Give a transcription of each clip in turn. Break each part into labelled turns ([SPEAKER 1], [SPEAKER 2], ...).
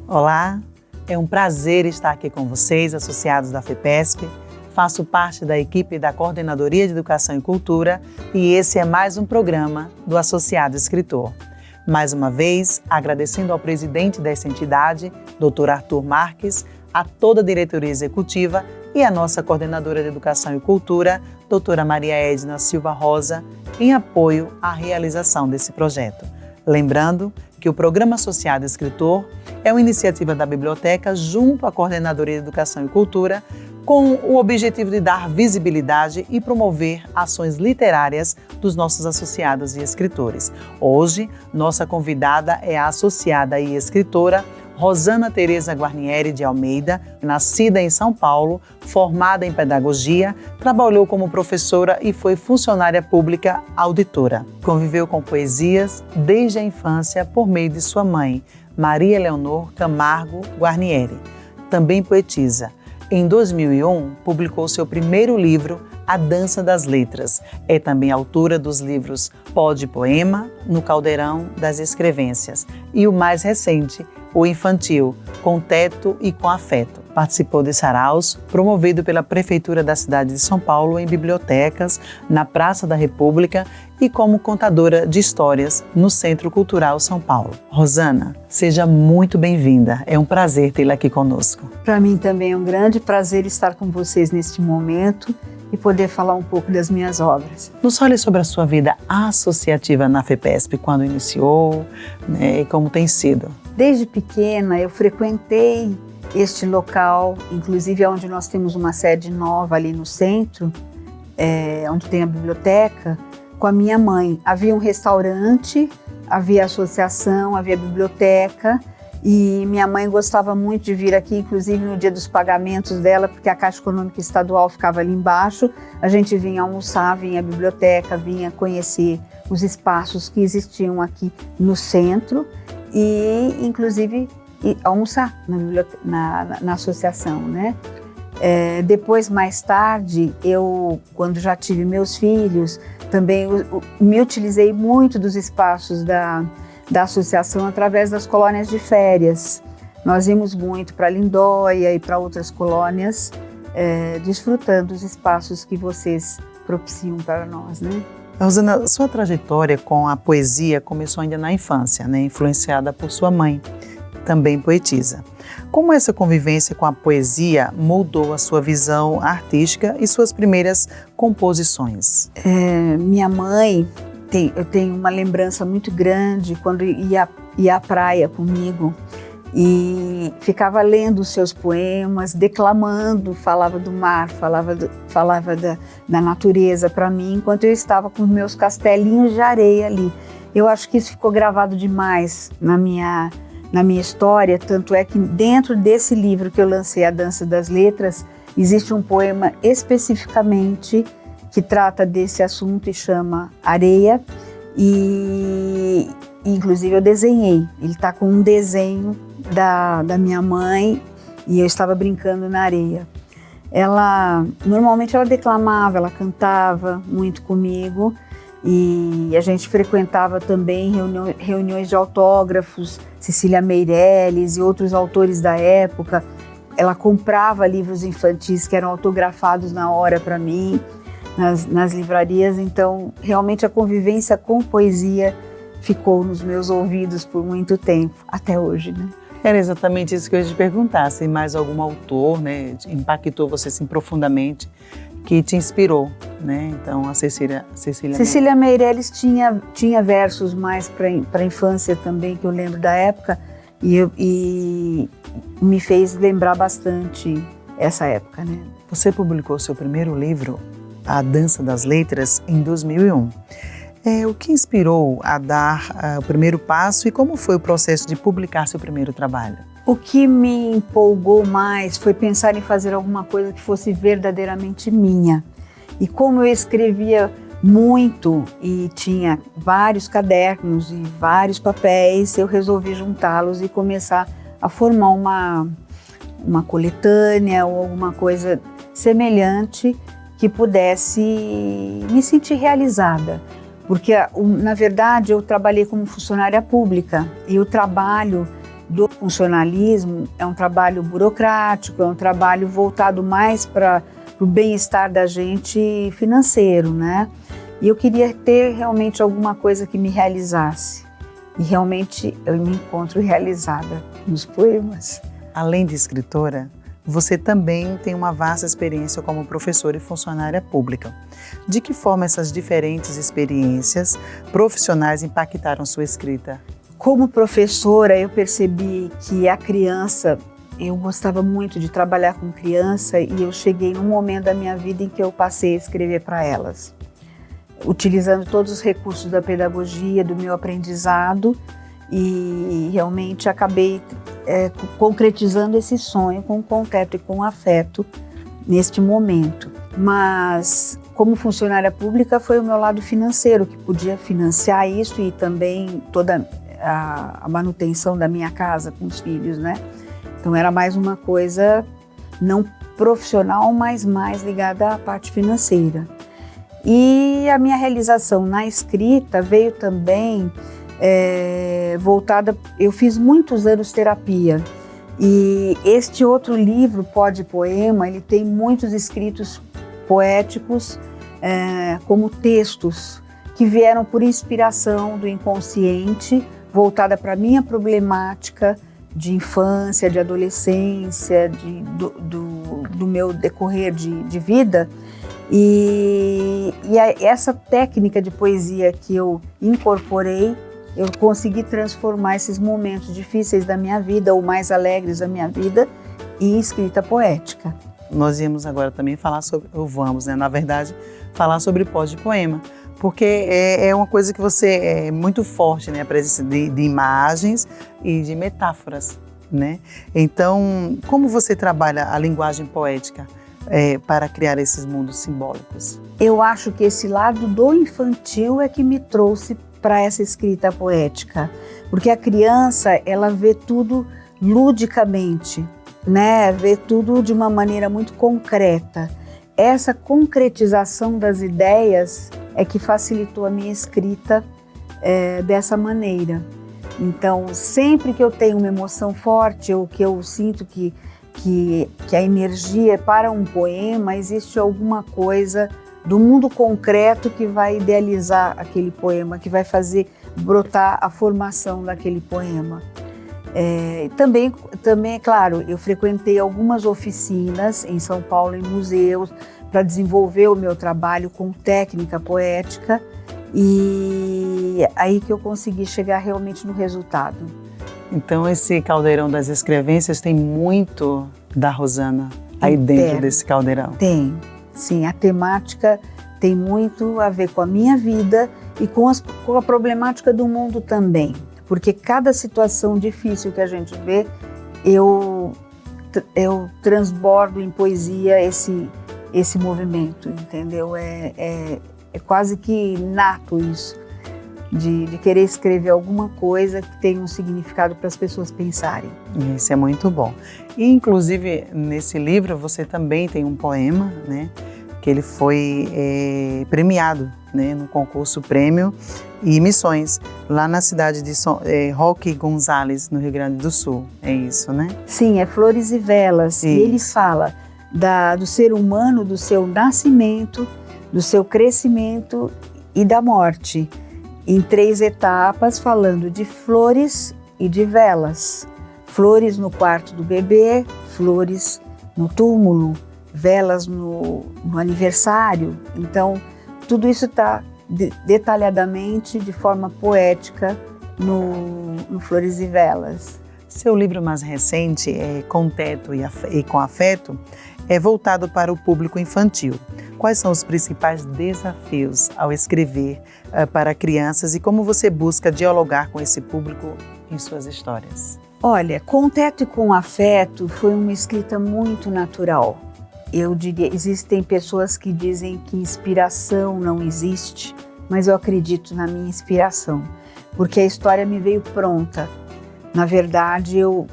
[SPEAKER 1] Olá, é um prazer estar aqui com vocês, associados da FEPESP. Faço parte da equipe da Coordenadoria de Educação e Cultura e esse é mais um programa do Associado Escritor. Mais uma vez, agradecendo ao presidente dessa entidade, Dr. Arthur Marques, a toda a diretoria executiva e a nossa coordenadora de Educação e Cultura, doutora Maria Edna Silva Rosa, em apoio à realização desse projeto. Lembrando que o Programa Associado Escritor é uma iniciativa da Biblioteca junto à Coordenadoria de Educação e Cultura, com o objetivo de dar visibilidade e promover ações literárias dos nossos associados e escritores. Hoje, nossa convidada é a associada e escritora Rosana Tereza Guarnieri de Almeida, nascida em São Paulo, formada em pedagogia, trabalhou como professora e foi funcionária pública auditora. Conviveu com poesias desde a infância por meio de sua mãe, Maria Leonor Camargo Guarnieri. Também poetisa. Em 2001, publicou seu primeiro livro, A Dança das Letras. É também autora dos livros Pó de Poema, No Caldeirão das Escrevências e o mais recente, o infantil, Com Teto e com Afeto. Participou de saraus, promovido pela Prefeitura da cidade de São Paulo em bibliotecas, na Praça da República e como contadora de histórias no Centro Cultural São Paulo. Rosana, seja muito bem-vinda. É um prazer tê-la aqui conosco.
[SPEAKER 2] Para mim também é um grande prazer estar com vocês neste momento e poder falar um pouco das minhas obras.
[SPEAKER 1] Nos fale sobre a sua vida associativa na FEPESP, quando iniciou, e como tem sido.
[SPEAKER 2] Desde pequena eu frequentei este local, inclusive é onde nós temos uma sede nova ali no centro, onde tem a biblioteca, com a minha mãe. Havia um restaurante, havia associação, havia biblioteca e minha mãe gostava muito de vir aqui, inclusive no dia dos pagamentos dela, porque a Caixa Econômica Estadual ficava ali embaixo. A gente vinha almoçar, vinha à biblioteca, vinha conhecer os espaços que existiam aqui no centro e, inclusive, almoçar na associação, né? Depois, mais tarde, eu, quando já tive meus filhos, também me utilizei muito dos espaços da associação através das colônias de férias. Nós íamos muito para Lindóia e para outras colônias, desfrutando dos espaços que vocês propiciam para nós, né?
[SPEAKER 1] Rosana, sua trajetória com a poesia começou ainda na infância, né? Influenciada por sua mãe, também poetisa. Como essa convivência com a poesia moldou a sua visão artística e suas primeiras composições?
[SPEAKER 2] Minha mãe, eu tenho uma lembrança muito grande quando ia à praia comigo e ficava lendo os seus poemas, declamando, falava do mar, falava da natureza para mim, enquanto eu estava com meus castelinhos de areia ali. Eu acho que isso ficou gravado demais na minha história, tanto é que dentro desse livro que eu lancei, A Dança das Letras, existe um poema especificamente que trata desse assunto e chama Areia e inclusive eu desenhei. Ele está com um desenho da minha mãe e eu estava brincando na areia. Normalmente ela declamava, ela cantava muito comigo e a gente frequentava também reuniões de autógrafos, Cecília Meirelles e outros autores da época. Ela comprava livros infantis que eram autografados na hora para mim, nas livrarias. Então, realmente a convivência com poesia ficou nos meus ouvidos por muito tempo, até hoje, né?
[SPEAKER 1] Era exatamente isso que eu ia te perguntar, se mais algum autor, né, impactou você assim profundamente, que te inspirou, né? Então, a Cecília
[SPEAKER 2] Meirelles tinha versos mais para a infância também, que eu lembro da época, e me fez lembrar bastante essa época, né?
[SPEAKER 1] Você publicou seu primeiro livro, A Dança das Letras, em 2001. O que inspirou a dar o primeiro passo e como foi o processo de publicar seu primeiro trabalho?
[SPEAKER 2] O que me empolgou mais foi pensar em fazer alguma coisa que fosse verdadeiramente minha. E como eu escrevia muito e tinha vários cadernos e vários papéis, eu resolvi juntá-los e começar a formar uma coletânea ou alguma coisa semelhante que pudesse me sentir realizada. Porque, na verdade, eu trabalhei como funcionária pública e o trabalho do funcionalismo é um trabalho burocrático, é um trabalho voltado mais para o bem-estar da gente financeiro, né? E eu queria ter realmente alguma coisa que me realizasse. E realmente eu me encontro realizada nos poemas.
[SPEAKER 1] Além de escritora, você também tem uma vasta experiência como professora e funcionária pública. De que forma essas diferentes experiências profissionais impactaram sua escrita?
[SPEAKER 2] Como professora, eu percebi que a criança, eu gostava muito de trabalhar com criança e eu cheguei num momento da minha vida em que eu passei a escrever para elas, utilizando todos os recursos da pedagogia, do meu aprendizado, e realmente acabei concretizando esse sonho com concreto e com afeto neste momento. Mas como funcionária pública foi o meu lado financeiro que podia financiar isso e também toda a manutenção da minha casa com os filhos, né? Então era mais uma coisa não profissional, mas mais ligada à parte financeira. E a minha realização na escrita veio também voltada, eu fiz muitos anos terapia e este outro livro, Pó de Poema, ele tem muitos escritos poéticos como textos que vieram por inspiração do inconsciente, voltada para a minha problemática de infância, de adolescência, do meu decorrer de vida. E essa técnica de poesia que eu incorporei, eu consegui transformar esses momentos difíceis da minha vida, ou mais alegres da minha vida, em escrita poética.
[SPEAKER 1] Nós íamos agora também falar sobre, ou vamos, né, na verdade, falar sobre Pó de Poema, porque é uma coisa que você é muito forte, né, a presença de imagens e de metáforas, né? Então, como você trabalha a linguagem poética para criar esses mundos simbólicos?
[SPEAKER 2] Eu acho que esse lado do infantil é que me trouxe para essa escrita poética, porque a criança, ela vê tudo ludicamente, né? Vê tudo de uma maneira muito concreta. Essa concretização das ideias é que facilitou a minha escrita dessa maneira. Então, sempre que eu tenho uma emoção forte ou que eu sinto que a energia é para um poema, existe alguma coisa do mundo concreto que vai idealizar aquele poema, que vai fazer brotar a formação daquele poema. Também, é claro, eu frequentei algumas oficinas em São Paulo, em museus, para desenvolver o meu trabalho com técnica poética, e aí que eu consegui chegar realmente no resultado.
[SPEAKER 1] Então esse caldeirão das escrevências tem muito da Rosana aí dentro desse caldeirão?
[SPEAKER 2] Tem, sim. A temática tem muito a ver com a minha vida e com a problemática do mundo também. Porque cada situação difícil que a gente vê, eu transbordo em poesia esse movimento, entendeu? É quase que nato isso, de querer escrever alguma coisa que tenha um significado para as pessoas pensarem.
[SPEAKER 1] Isso é muito bom. E, inclusive, nesse livro você também tem um poema, né, que ele foi premiado, né, no concurso Prêmio e Missões, lá na cidade de Roque Gonzales, no Rio Grande do Sul. É isso, né?
[SPEAKER 2] Sim, é Flores e Velas. Isso. E ele fala do ser humano, do seu nascimento, do seu crescimento e da morte, em 3 etapas, falando de flores e de velas. Flores no quarto do bebê, flores no túmulo, velas no aniversário. Então, tudo isso está detalhadamente, de forma poética, no Flores e Velas.
[SPEAKER 1] Seu livro mais recente, Com Teto e com Afeto, é voltado para o público infantil. Quais são os principais desafios ao escrever para crianças e como você busca dialogar com esse público em suas histórias?
[SPEAKER 2] Olha, Com Teto e com Afeto foi uma escrita muito natural. Eu diria, existem pessoas que dizem que inspiração não existe, mas eu acredito na minha inspiração, porque a história me veio pronta. Na verdade, eu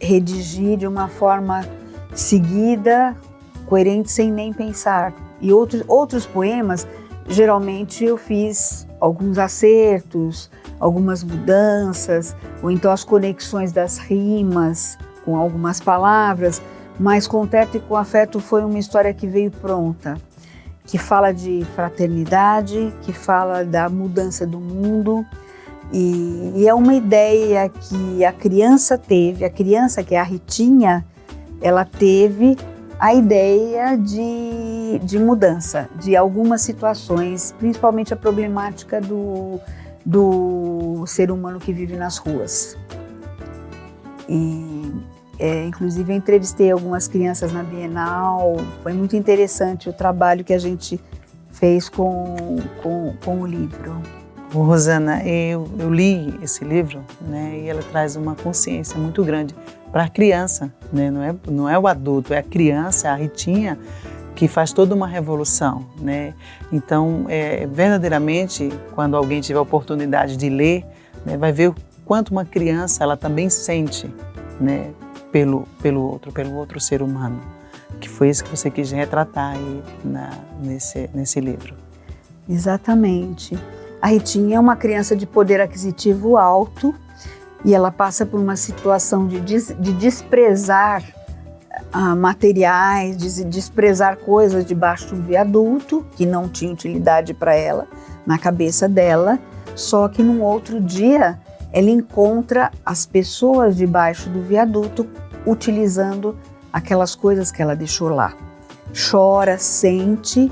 [SPEAKER 2] redigi de uma forma seguida, coerente, sem nem pensar. E outros poemas, geralmente eu fiz alguns acertos, algumas mudanças, ou então as conexões das rimas com algumas palavras, mas Com Teto e Com Afeto foi uma história que veio pronta, que fala de fraternidade, que fala da mudança do mundo, e é uma ideia que a criança teve, a criança que é a Ritinha, ela teve a ideia de mudança, de algumas situações, principalmente a problemática do ser humano que vive nas ruas. Inclusive eu entrevistei algumas crianças na Bienal, foi muito interessante o trabalho que a gente fez com o livro.
[SPEAKER 1] Rosana, eu li esse livro, né, e ela traz uma consciência muito grande para a criança, né, não é o adulto, é a criança, a Ritinha, que faz toda uma revolução, né? Então, verdadeiramente, quando alguém tiver a oportunidade de ler, né, vai ver o quanto uma criança ela também sente, né, pelo outro ser humano, que foi isso que você quis retratar aí nesse livro.
[SPEAKER 2] Exatamente. A Ritinha é uma criança de poder aquisitivo alto e ela passa por uma situação de desprezar materiais, de desprezar coisas debaixo de um viaduto que não tinha utilidade para ela, na cabeça dela, só que num outro dia ela encontra as pessoas debaixo do viaduto utilizando aquelas coisas que ela deixou lá. Chora, sente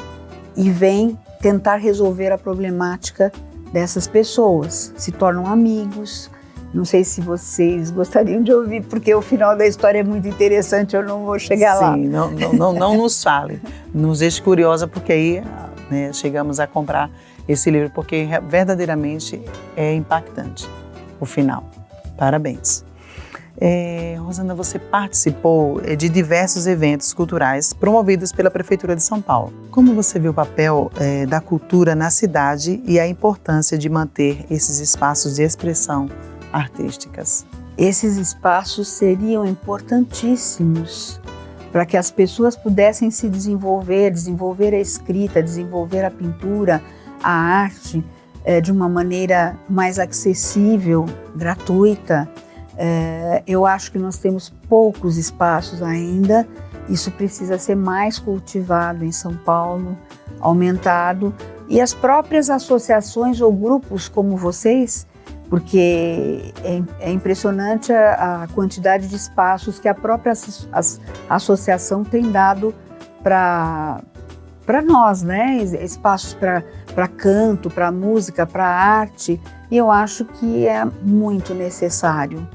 [SPEAKER 2] e vem tentar resolver a problemática dessas pessoas. Se tornam amigos. Não sei se vocês gostariam de ouvir, porque o final da história é muito interessante, eu não vou chegar lá.
[SPEAKER 1] Sim, não nos fale. Nos deixe curiosa, porque aí, né, chegamos a comprar esse livro, porque verdadeiramente é impactante o final. Parabéns. Rosana, você participou de diversos eventos culturais promovidos pela Prefeitura de São Paulo. Como você vê o papel da cultura na cidade e a importância de manter esses espaços de expressão artísticas?
[SPEAKER 2] Esses espaços seriam importantíssimos para que as pessoas pudessem se desenvolver a escrita, desenvolver a pintura, a arte de uma maneira mais acessível, gratuita. Eu acho que nós temos poucos espaços ainda, isso precisa ser mais cultivado em São Paulo, aumentado, e as próprias associações ou grupos como vocês, porque é impressionante a quantidade de espaços que a própria associação tem dado para nós, né? Espaços para canto, para música, para arte, e eu acho que é muito necessário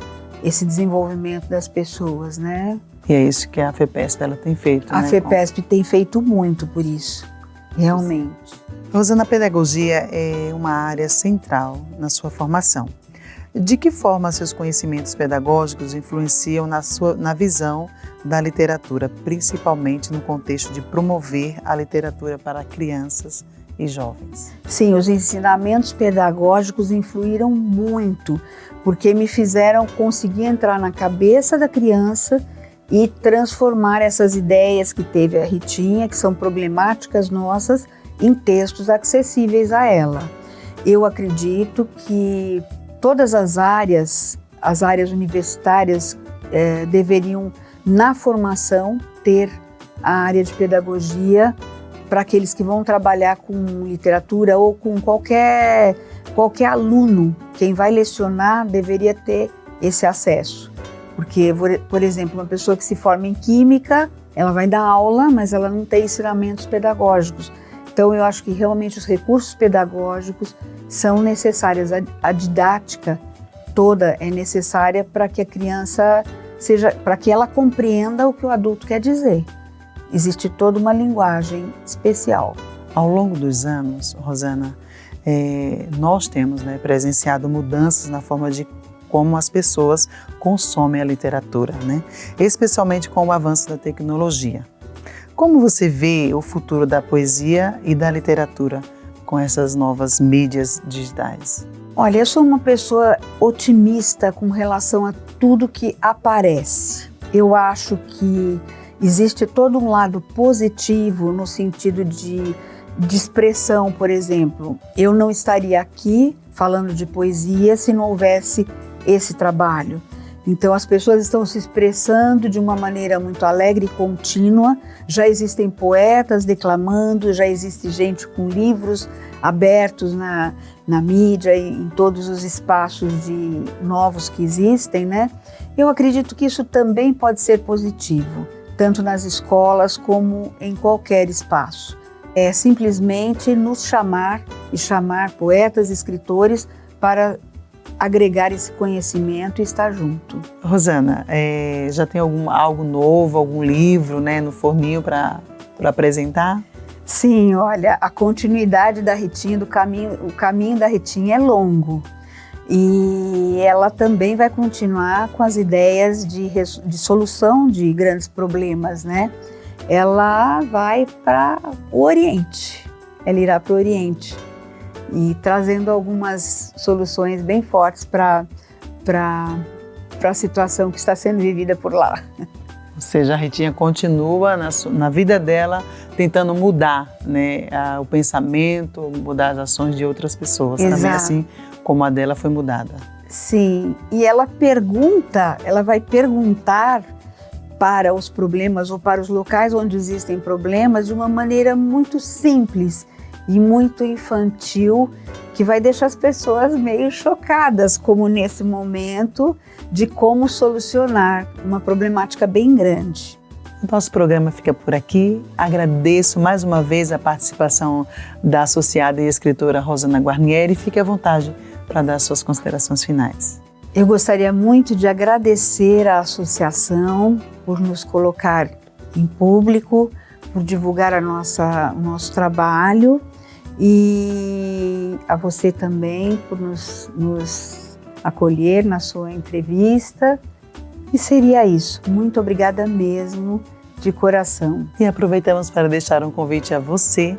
[SPEAKER 2] esse desenvolvimento das pessoas, né?
[SPEAKER 1] E é isso que a FEPESP ela tem feito,
[SPEAKER 2] A
[SPEAKER 1] né?
[SPEAKER 2] FEPESP tem feito muito por isso, realmente.
[SPEAKER 1] Rosana, a pedagogia é uma área central na sua formação. De que forma seus conhecimentos pedagógicos influenciam na visão da literatura, principalmente no contexto de promover a literatura para crianças e jovens?
[SPEAKER 2] Sim, os ensinamentos pedagógicos influíram muito, porque me fizeram conseguir entrar na cabeça da criança e transformar essas ideias que teve a Ritinha, que são problemáticas nossas, em textos acessíveis a ela. Eu acredito que todas as áreas universitárias deveriam, na formação, ter a área de pedagogia para aqueles que vão trabalhar com literatura ou com qualquer aluno. Quem vai lecionar deveria ter esse acesso. Porque, por exemplo, uma pessoa que se forma em Química, ela vai dar aula, mas ela não tem ensinamentos pedagógicos. Então, eu acho que realmente os recursos pedagógicos são necessários. A didática toda é necessária para que a criança para que ela compreenda o que o adulto quer dizer. Existe toda uma linguagem especial.
[SPEAKER 1] Ao longo dos anos, Rosana, nós temos, né, presenciado mudanças na forma de como as pessoas consomem a literatura, né? Especialmente com o avanço da tecnologia. Como você vê o futuro da poesia e da literatura com essas novas mídias digitais?
[SPEAKER 2] Olha, eu sou uma pessoa otimista com relação a tudo que aparece. Eu acho que existe todo um lado positivo no sentido de expressão, por exemplo. Eu não estaria aqui falando de poesia se não houvesse esse trabalho. Então as pessoas estão se expressando de uma maneira muito alegre e contínua. Já existem poetas declamando, já existe gente com livros abertos na mídia e em todos os espaços novos que existem, né? Eu acredito que isso também pode ser positivo, tanto nas escolas como em qualquer espaço. É simplesmente nos chamar e chamar poetas e escritores para agregar esse conhecimento e estar junto.
[SPEAKER 1] Rosana, já tem algo novo, algum livro, né, no forninho para apresentar?
[SPEAKER 2] Sim, olha, a continuidade da Ritinha, o caminho da Ritinha é longo. E ela também vai continuar com as ideias de solução de grandes problemas, né? Ela vai para o Oriente, ela irá para o Oriente e trazendo algumas soluções bem fortes para a situação que está sendo vivida por lá.
[SPEAKER 1] Ou seja, a Ritinha continua na vida dela tentando mudar, né, o pensamento, mudar as ações de outras pessoas,
[SPEAKER 2] Exato.
[SPEAKER 1] Também assim como a dela foi mudada.
[SPEAKER 2] Sim, e ela vai perguntar para os problemas ou para os locais onde existem problemas de uma maneira muito simples e muito infantil, que vai deixar as pessoas meio chocadas, como nesse momento, de como solucionar uma problemática bem grande.
[SPEAKER 1] O nosso programa fica por aqui. Agradeço mais uma vez a participação da associada e escritora Rosana Guarnieri. Fique à vontade para dar suas considerações finais.
[SPEAKER 2] Eu gostaria muito de agradecer à associação por nos colocar em público, por divulgar o nosso trabalho e a você também por nos acolher na sua entrevista. E seria isso. Muito obrigada mesmo, de coração.
[SPEAKER 1] E aproveitamos para deixar um convite a você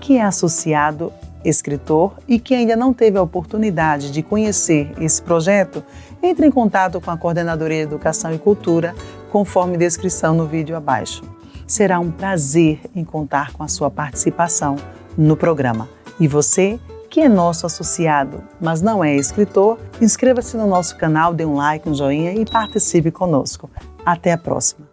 [SPEAKER 1] que é associado, escritor e que ainda não teve a oportunidade de conhecer esse projeto, entre em contato com a Coordenadoria de Educação e Cultura, conforme descrição no vídeo abaixo. Será um prazer em contar com a sua participação no programa. E você, que é nosso associado, mas não é escritor, inscreva-se no nosso canal, dê um like, um joinha e participe conosco. Até a próxima!